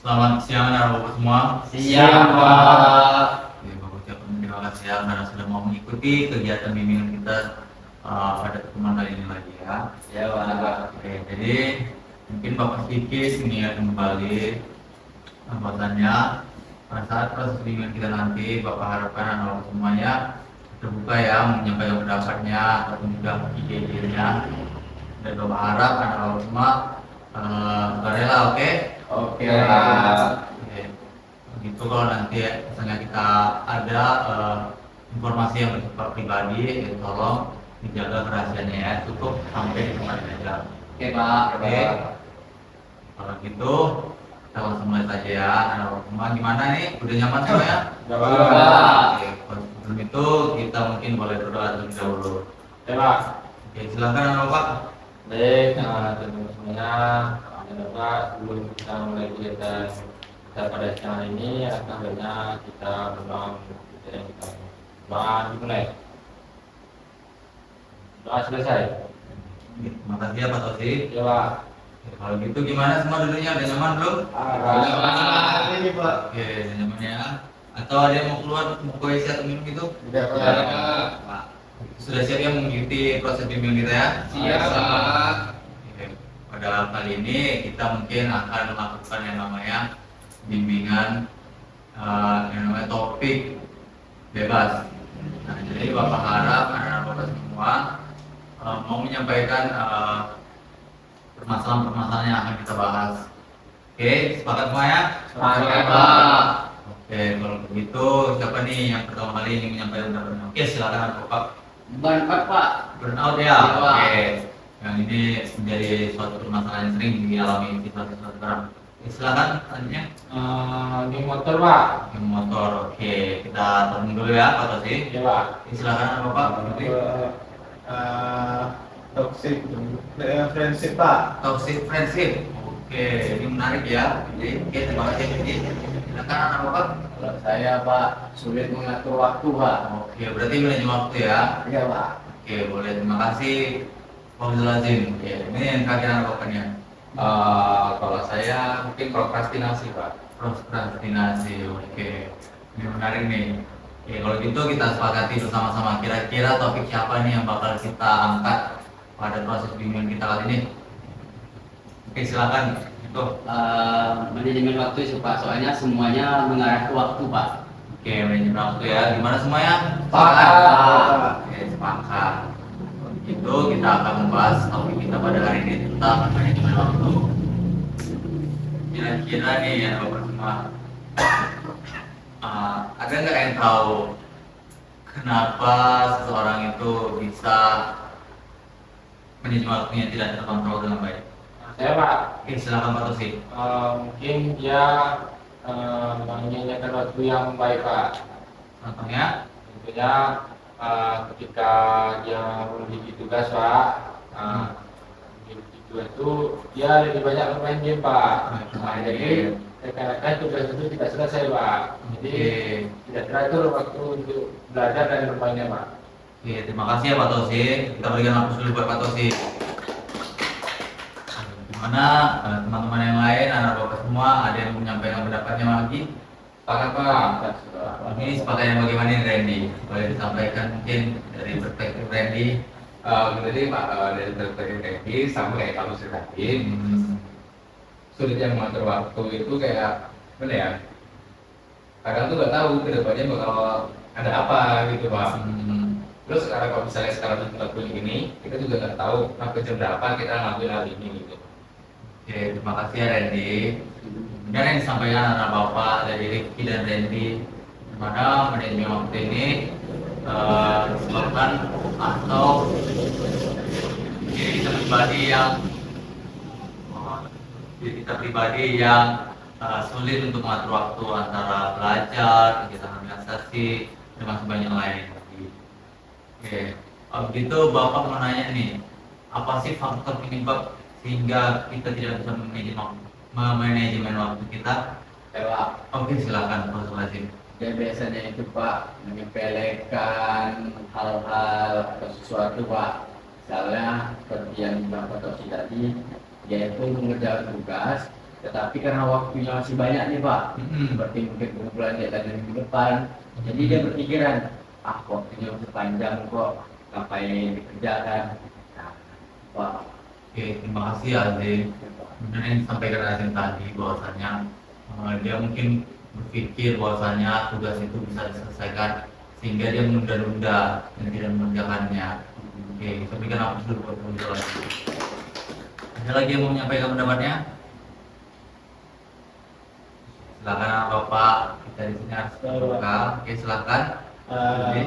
Selamat siang anak-anak semua. Siang, Pak. Oke, Bapak ucapkan terima kasih ya karena sudah mau mengikuti kegiatan bimbingan kita pada pertemuan kali ini lagi ya. Ya, Pak. Oke, jadi mungkin Bapak sedikit mengingatkan kembali bahwasannya pada saat proses bimbingan kita nanti, Bapak harapkan anak-anak semuanya terbuka ya menyampaikan pendapatnya ataupun juga ide-idenya. Dan Bapak harap anak-anak semua rela, oke? Oke, Pak. Oke. Begitu kalau nanti misalnya kita ada informasi yang bersifat pribadi, ya tolong dijaga kerahasiaannya ya, cukup sampai di tempat aja. Oke, Pak. Oke. Kalau gitu kita langsung mulai saja ya. Anak semua gimana nih? Udah nyaman semua ya? Udah, Pak. Oke. Sebelum itu kita mungkin boleh berdoa terlebih dahulu. Oke, Pak. Oke, silakan anak Pak. Baik, teman-teman semuanya, Bapak, sebelum kita mulai kegiatan kita pada siang hari ini, alangkah baiknya kita berdoa untuk kegiatan kita. Doa dimulai. Doa selesai. Oke, terima kasih ya Pak Tosi. Ya, Pak. Oke, kalau gitu gimana semua duduknya? Udah nyaman belum? Ini, Pak. Oke, udah nyaman ya. Atau ada yang mau keluar mau ke WC atau minum gitu? Udah, Pak. Sudah siap ya mengikuti proses bimbingan kita ya? Siap, Pak. Oke. Pada kali ini kita mungkin akan melakukan yang namanya bimbingan yang namanya topik bebas. Nah, jadi Bapak harap anak-anak Bapak semua mau menyampaikan permasalahan-permasalahan yang akan kita bahas. Oke, sepakat semua ya? Sepakat, Pak. Oke, kalau begitu siapa nih yang pertama kali ingin menyampaikan pendapatnya? Oke, silakan Bapak. Berempat, Pak. Burnout ya? Iya, Pak. Oke. Yang ini menjadi suatu permasalahan yang sering dialami siswa sekarang. Oke, silakan tanya. Di motor, Pak. Yang motor. Oke, kita turun dulu ya Pak Tosi. Ya, Pak. Oke, silakan Bapak. Nanti. Toxic friendship, Pak. Toxic friendship. Oke, ini menarik ya. Jadi, oke, terima kasih. Jadi, silakan anak Bapak. Kalau saya, Pak, sulit mengatur waktu, Pak. Oke, berarti manajemen waktu ya. Iya, Pak. Oke, boleh. Terima kasih. Pak Lazim. Oke, ini yang terakhir anak Bapaknya. Kalau saya mungkin prokrastinasi, Pak. Prokrastinasi. Oke, ini menarik nih. Oke, kalau gitu kita sepakati bersama-sama kira-kira topik siapa nih yang bakal kita angkat pada proses bimbingan kita kali ini. Oke, silakan. Itu. Manajemen waktu itu Pak, soalnya semuanya mengarah ke waktu Pak. Oke, manajemen waktu ya. Gimana semuanya? Sepakat, Pak. Oke, sepakat. Itu kita akan membahas topik kita pada hari ini tentang manajemen waktu. Kira-kira nih ya Bapak semua, ada nggak yang tahu kenapa seseorang itu bisa manajemen waktunya tidak terkontrol dengan baik? Saya, Pak, Oke, silakan Pak Tosi. mungkin dia menyanyikan waktu yang baik, Pak. Contohnya? Tentunya ketika dia memiliki tugas, Pak, memiliki tugas itu dia lebih banyak bermain game, Pak. Jadi rekan-rekan tugas itu tidak selesai, Pak. Jadi tidak teratur waktu untuk belajar dan bermainnya, Pak. Oke, terima kasih ya Pak Tosi. Kita berikan aplaus dulu buat Pak Tosi. Gimana teman-teman yang lain, anak bapak semua, ada yang menyampaikan pendapatnya lagi? Sepakat, Pak. Ini sepakatnya bagaimana nih Randy? Boleh disampaikan mungkin dari perspektif Randy? Jadi Pak, dari perspektif Randy sama kayak kamu tadi, Hmm, sulitnya mengatur waktu itu kayak mana ya? Kadang tuh nggak tahu kedepannya bakal ada apa gitu Pak. hmm, Terus karena kalau misalnya sekarang kita lakuin ini, kita juga nggak tahu sampai jam berapa kita ngelakuin hal ini gitu. Oke, terima kasih ya Randy. Dan yang disampaikan anak bapak dari Ricky dan Randy, di mana manajemen waktu ini disebabkan atau diri kita pribadi yang sulit untuk mengatur waktu antara belajar, kegiatan organisasi, dan masih banyak lain. Oke, begitu Bapak mau nanya nih, apa sih faktor penyebab sehingga kita tidak bisa memanajemen waktu kita? Pak. Oke, silakan Profesor Lazim. Ya biasanya itu Pak menyepelekan hal-hal atau sesuatu Pak. Misalnya seperti yang Bapak Tosi tadi, yaitu mengerjakan tugas Tetapi karena waktunya masih banyak nih Pak, seperti mungkin pengumpulan deadline minggu depan, jadi dia berpikiran, waktunya masih panjang kok, ngapain dikerjakan. Nah, Pak, Oke, terima kasih Azim. Kemudian yang disampaikan Azim tadi bahwasanya dia mungkin berpikir bahwasanya tugas itu bisa diselesaikan sehingga dia menunda-nunda dan tidak mengerjakannya. Oke, kita berikan apa dulu buat penjelasan. Ada lagi yang mau menyampaikan pendapatnya? Silakan Bapak, kita di sini harus terbuka. Oke, silakan.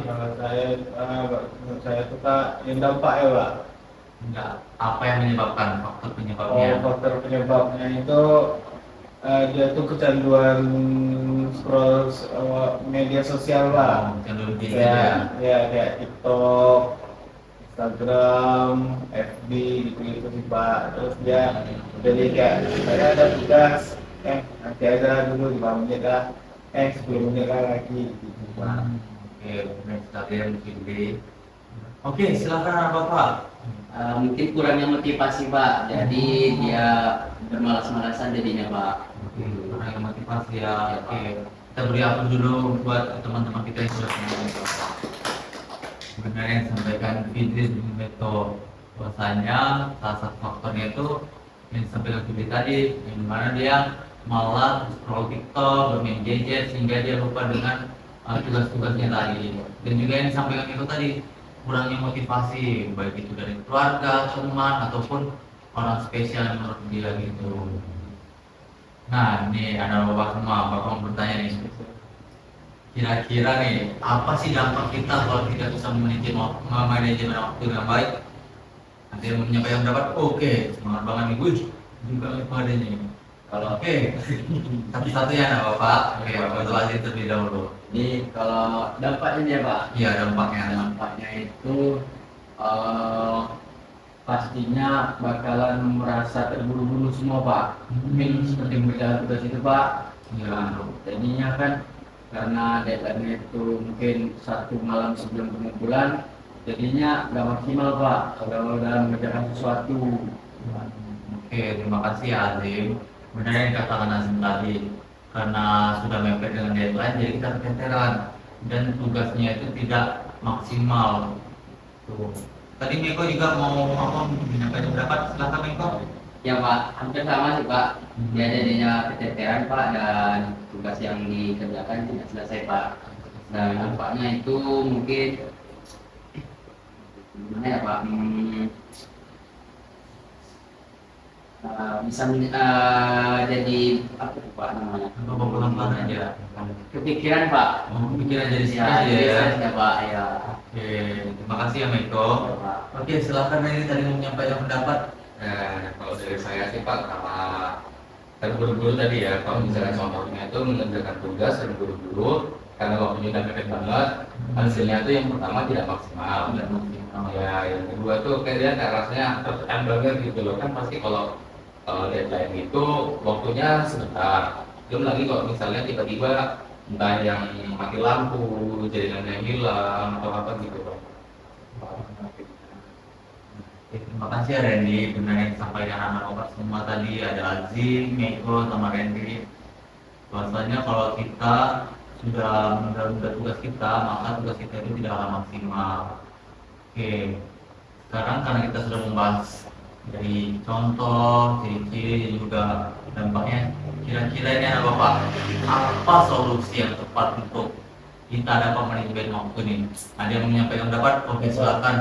Menurut saya itu Pak, yang dampak ya Pak. Enggak, apa yang menyebabkan faktor penyebabnya? Faktor penyebabnya itu dia tuh kecanduan scroll media sosial Pak. Cenderung tinggi ya. Ya kayak TikTok, Instagram, FB gitu-gitu sih Pak. Terus dia jadi kayak saya ada tugas, nanti aja dulu 5 menit lah, 10 menit lah lagi gitu Pak. Oke, next kalian pilih. Oke, silakan Bapak. mungkin kurangnya motivasi Pak, jadi dia bermalas-malasan jadinya Pak. Oke, kurang motivasi ya. Oke, kita beri aplaus dulu buat teman-teman kita yang sudah menonton. Sebenarnya yang disampaikan Fitri dan Beto, bahwasanya salah satu faktornya itu yang disampaikan Fitri tadi, yang mana dia malah scroll TikTok, bermain gadget sehingga dia lupa dengan tugas-tugasnya tadi. Dan juga yang disampaikan itu tadi, kurangnya motivasi baik itu dari keluarga, teman ataupun orang spesial yang menurut dia gitu. Nah, ini ada bapak semua, bapak mau bertanya nih. Kira-kira nih, apa sih dampak kita kalau tidak bisa manajemen waktu dengan baik? Nanti yang menyampaikan pendapat, oke, semangat banget nih, gue juga adanya nih. Kalau oke, satu-satu ya nah bapak. Oke, bapak jelasin terlebih dahulu. Ini kalau dampaknya ya Pak, Iya, dampaknya. dampaknya itu pastinya bakalan merasa terburu-buru semua Pak. Mungkin seperti berjalan tugas itu Pak. Iya. Nah, jadinya kan karena deadline itu mungkin 1 malam sebelum pengumpulan, jadinya nggak maksimal Pak kalau dalam mengerjakan sesuatu. Oke, terima kasih ya Azim. Benar yang dikatakan Azim tadi, karena sudah mepet dengan deadline, jadi kita keteteran dan tugasnya itu tidak maksimal. Tuh. Tadi Meko juga mau menyampaikan pendapat, silakan Meko. Ya Pak, hampir sama sih Pak. Dia jadinya keteteran Pak dan tugas yang dikerjakan tidak selesai Pak. Dan dampaknya itu mungkin gimana ya Pak? Bisa jadi apa tuh Pak namanya? Bapak pelan-pelan aja. Kepikiran Pak. Pikiran jadi Ya, stres jadi ya. stres ya Pak. Ya. Oke, terima kasih ya Meko. Ya, Pak. Oke, silakan ini tadi mau menyampaikan pendapat. Kalau dari saya sih Pak, karena kan buru-buru tadi ya, kalau misalnya contohnya itu mengerjakan tugas dan buru-buru, karena waktunya udah mepet banget, hasilnya itu yang pertama tidak maksimal. Tidak maksimal. Ya, yang kedua tuh kayak dia kayak rasanya tertekan banget gitu loh, kan pasti kalau deadline itu waktunya sebentar. Belum lagi kalau misalnya tiba-tiba entah yang mati lampu, jaringannya hilang atau apa gitu Pak. Oke, terima kasih ya Randy. Benar yang disampaikan anak bapak semua tadi, ada Azim, Meko, sama Randy. Bahwasanya kalau kita sudah menunda tugas kita, maka tugas kita itu tidak akan maksimal. Oke, sekarang karena kita sudah membahas dari contoh, ciri-ciri dan juga dampaknya, kira-kira ini anak bapak, apa solusi yang tepat untuk kita dapat manajemen waktu nih? Ada yang menyampaikan pendapat? Oke, silakan.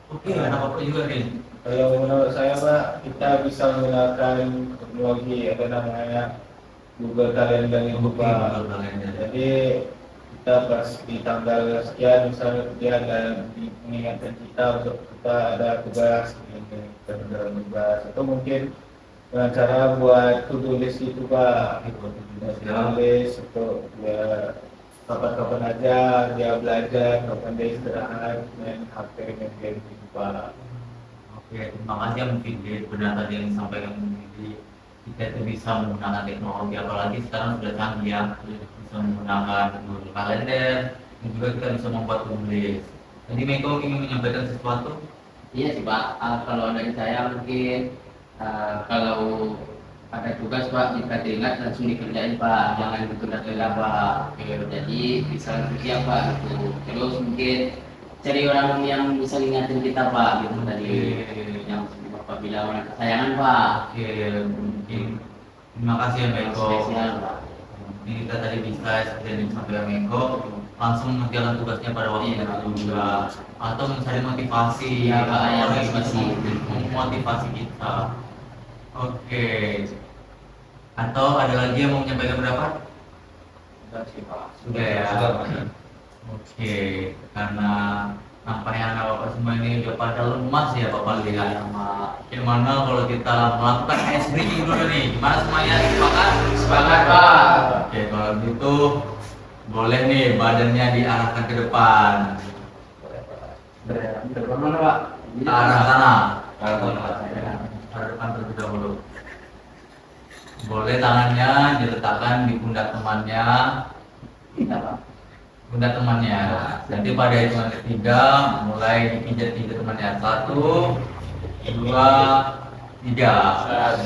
Oke, ada apa juga nih? Kalau menurut saya Pak, kita bisa menggunakan teknologi ada namanya Google Calendar itu Pak. Jadi kita pas di tanggal sekian misalnya dia ada mengingatkan kita untuk kita ada tugas ini, dalam tugas atau mungkin dengan cara buat to-do list itu Pak. To-do list untuk dia kapan-kapan aja dia belajar, kapan dia istirahat, main HP, main game gitu Pak. Oke, terima kasih ya mungkin benar tadi yang disampaikan Mufidi. Kita itu bisa menggunakan teknologi, apalagi sekarang sudah canggih ya, bisa menggunakan Google Calendar dan juga kita bisa membuat tulis. Tadi Meko ingin menyampaikan sesuatu? Iya sih Pak, kalau dari saya mungkin kalau ada tugas Pak, jika teringat langsung dikerjain Pak, jangan ditunda-tunda Pak. Jadi bisa langsung siap Pak gitu. Terus mungkin cari orang yang bisa ingatin kita Pak gitu tadi, yang Bapak bilang orang kesayangan Pak. Oke, mungkin terima kasih ya Meko. Spesial Pak. Ini kita tadi bisa seperti yang disampaikan Meko, langsung mengerjakan tugasnya pada waktu Iya, itu juga, atau mencari motivasi, Iya, Pak, atau ya, orang yang motivasi. bisa memotivasi kita. Oke. Atau ada lagi yang mau menyampaikan pendapat? Sudah sih Pak. Sudah ya. Sudah, Pak. Oke, karena nampaknya anak bapak semua ini udah pada lemas ya bapak lihat. Gimana kalau kita melakukan ice breaking dulu nih? Gimana semuanya? Sepakat? Sepakat Pak. Oke, kalau gitu boleh nih badannya diarahkan ke depan. Berapa mana Pak? Ke arah sana. Kalau Arah depan terlebih dahulu. Boleh tangannya diletakkan di pundak temannya. Kita Pak. Pundak temannya. Nanti pada hitungan ketiga mulai dipijat-pijat temannya. 1, 2, 3. 1,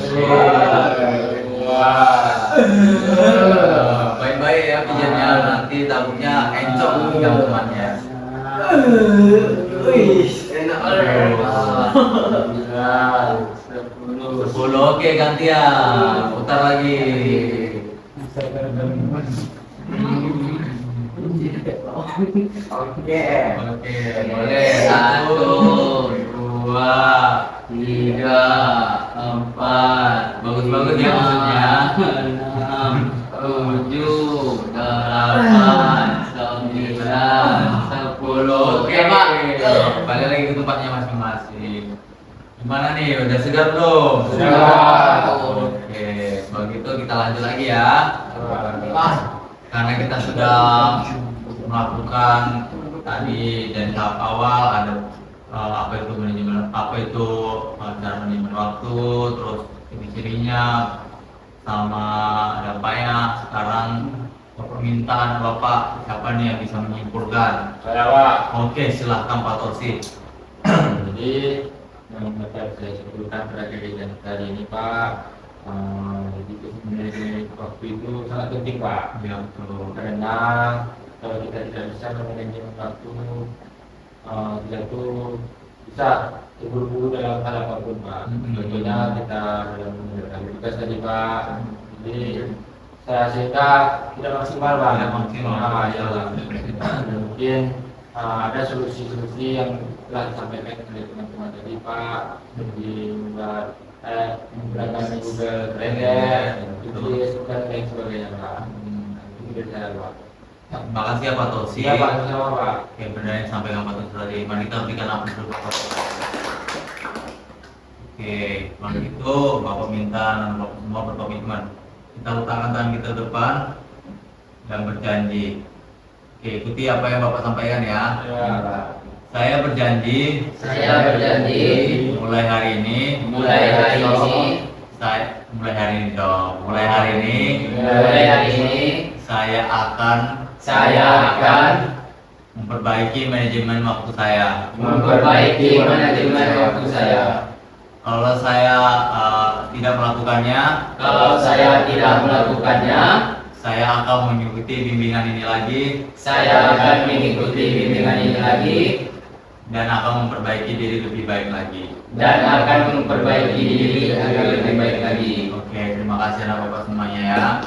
2. Baik-baik ya pijatnya, nanti takutnya encok pinggang temannya. Enak Alhamdulillah. 10. Oke, gantian. Putar lagi. Oke. Oke, boleh. 1, 2, 3, 4. Bagus-bagus ya maksudnya. 6, 7, 8, 9, 10. Oke Pak, balik lagi ke tempatnya masing-masing. Gimana nih, udah segar belum? Sudah. Oke, kalau gitu kita lanjut lagi ya. Karena kita sudah melakukan tadi dari tahap awal ada apa itu manajemen, cara manajemen waktu, terus ciri-cirinya, sama dampaknya. Sekarang permintaan Bapak, siapa nih yang bisa menyimpulkan? Saya Pak. Oke, silahkan Pak Tosi. Jadi yang dapat saya simpulkan pada kejadian tadi ini Pak, jadi manajemen waktu itu sangat penting Pak. Ya, betul. Karena kalau kita tidak bisa memanajemen waktu, kita tuh bisa terburu-buru dalam hal apapun Pak. Contohnya kita dalam mengerjakan tugas tadi Pak. Jadi saya sehingga tidak maksimal Pak. Tidak maksimal. Ya, dan mungkin ada solusi-solusi yang telah disampaikan oleh teman-teman tadi Pak, di menggunakan Google Calendar, Tulis dan lain sebagainya Pak. Itu dari saya Pak. Terima kasih ya Pak Tosi. Iya Pak, sama Pak. Oke, benar yang disampaikan Pak Tosi tadi. Mari kita berikan aplaus dulu Pak. Oke, kalau gitu Bapak minta dan Bapak semua berkomitmen. Kita letakkan tangan kita ke depan dan berjanji. Oke, ikuti apa yang Bapak sampaikan ya. Ya Pak. Saya berjanji. Mulai hari ini. Mulai hari ini dong. Mulai hari ini. Saya akan memperbaiki manajemen waktu saya. Kalau saya tidak melakukannya, saya akan mengikuti bimbingan ini lagi. Dan akan memperbaiki diri lebih baik lagi. Oke, terima kasih anak Bapak semuanya ya.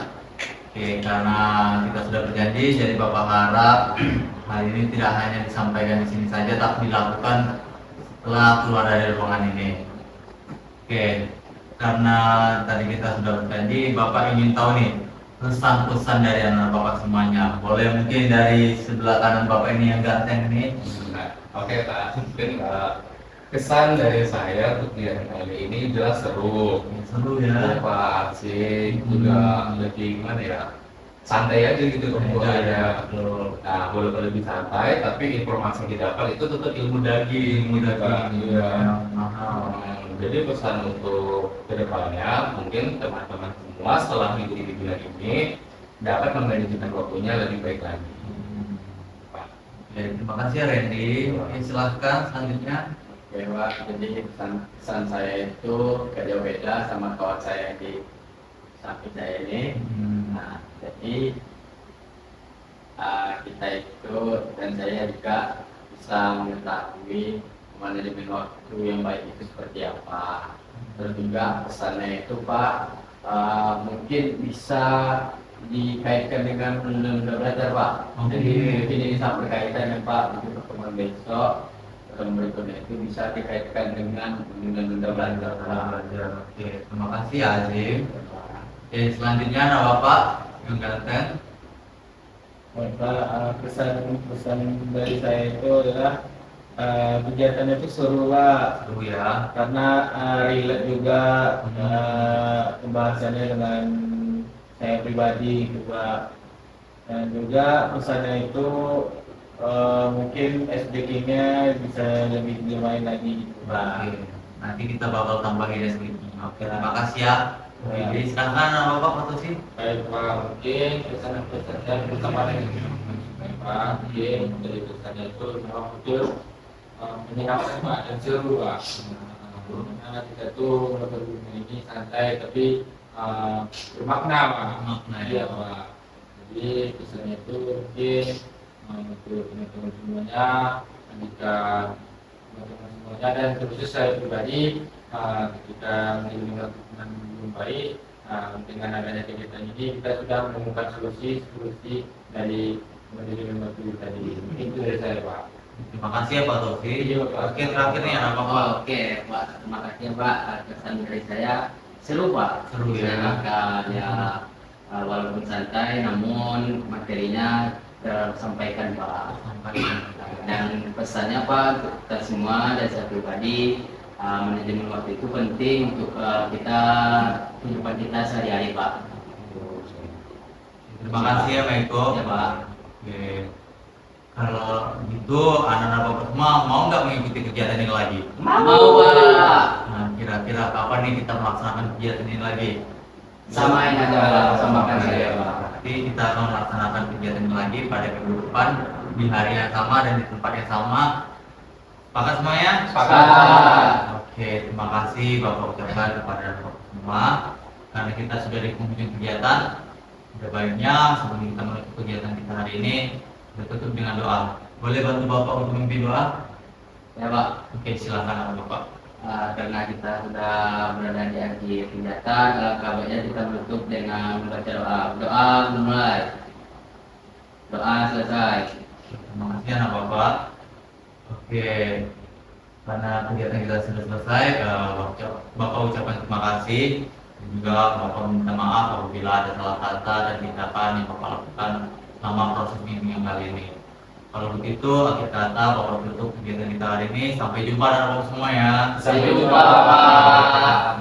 Oke, karena kita sudah berjanji, jadi Bapak harap hal ini tidak hanya disampaikan di sini saja, tapi dilakukan setelah keluar dari ruangan ini. Oke, karena tadi kita sudah berjanji, Bapak ingin tahu nih pesan-pesan dari anak Bapak semuanya. Boleh mungkin dari sebelah kanan Bapak ini yang ganteng nih. Oke Pak, mungkin kesan dari saya untuk kegiatan kali ini jelas seru. Seru ya. Pak asik, juga lebih gimana ya, santai aja gitu pembawaannya. Nah, walaupun lebih santai, tapi informasi yang didapat itu tetap ilmu daging, Pak. Iya. Jadi pesan untuk kedepannya, mungkin teman-teman semua setelah mengikuti bimbingan ini dapat memanajemen waktunya lebih baik lagi. Oke, terima kasih ya Randy. Oke, silahkan selanjutnya. Oke Pak, jadi pesan saya itu gak jauh beda sama kawan saya yang di sapi saya ini. Nah, jadi kita itu dan saya juga bisa mengetahui manajemen waktu yang baik itu seperti apa. Terus juga pesannya itu Pak mungkin bisa dikaitkan dengan undang-undang belajar Pak. Jadi mungkin ini sangat berkaitan ya Pak. Untuk pertemuan besok berikutnya itu bisa dikaitkan dengan undang-undang belajar Pak. Oke, terima kasih Azim. Oke, selanjutnya ada Bapak yang ganteng. Maka pesan dari saya itu adalah kegiatan itu seru Pak, Seru ya. karena relate juga pembahasannya dengan saya pribadi gitu Pak. Dan juga pesannya itu mungkin SDK-nya bisa lebih lumayan lagi gitu Pak. Oke, nanti kita bakal tambahin sedikit. Oke, terima kasih ya. Jadi silakan Bapak foto sih. Baik Pak, mungkin pesan-pesan saya pertama dari Pak, mungkin dari pesannya itu memang betul menyenangkan Pak dan seru Pak. Karena kita tuh berhubungan ini santai tapi bermakna Pak. Bermakna, ya. Iya Pak. Jadi pesannya itu mungkin untuk teman-teman semuanya, jika teman-teman semuanya dan terkhusus saya pribadi ketika menjalani hubungan belum baik, dengan adanya kegiatan ini kita sudah menemukan solusi dari manajemen waktu tadi. Itu dari saya Pak. Terima kasih ya Pak Tofi. Iya, Pak. Oke, terakhir nih ada Bapak. Oke Pak, terima kasih ya Pak. Kesan dari saya seru Pak. Seru ya. Menyenangkan ya. Walaupun santai namun materinya tersampaikan Pak. Sampai. Dan pesannya Pak untuk kita semua dan saya pribadi, manajemen waktu itu penting untuk kita kehidupan kita sehari-hari Pak. Terima kasih ya Pak Eko. Ya Pak. Oke. Kalau gitu anak-anak Bapak semua mau nggak mengikuti kegiatan ini lagi? Mau Pak. Nah, kira-kira kapan nih kita melaksanakan kegiatan ini lagi? Samain aja samakan saya Pak. Nanti kita akan melaksanakan kegiatan ini lagi pada minggu depan di hari yang sama dan di tempat yang sama. Sepakat semuanya? Sepakat. Oke, terima kasih Bapak ucapkan kepada Bapak semua karena kita sudah di penghujung kegiatan. Sudah baiknya sebelum kita menutup kegiatan kita hari ini kita tutup dengan doa. Boleh bantu Bapak untuk memimpin doa? Ya Pak. Oke, silakan Bapak. Karena kita sudah berada di akhir kegiatan, alangkah baiknya kita menutup dengan membaca doa. Doa mulai. Doa selesai. Terima kasih anak Bapak. Oke, karena kegiatan kita sudah selesai, Bapak ucapkan terima kasih dan juga Bapak minta maaf apabila ada salah kata dan tindakan yang Bapak lakukan selama proses bimbingan kali ini. Kalau begitu, akhir kata Bapak tutup kegiatan kita hari ini. Sampai jumpa anak Bapak semua ya. Sampai jumpa Pak.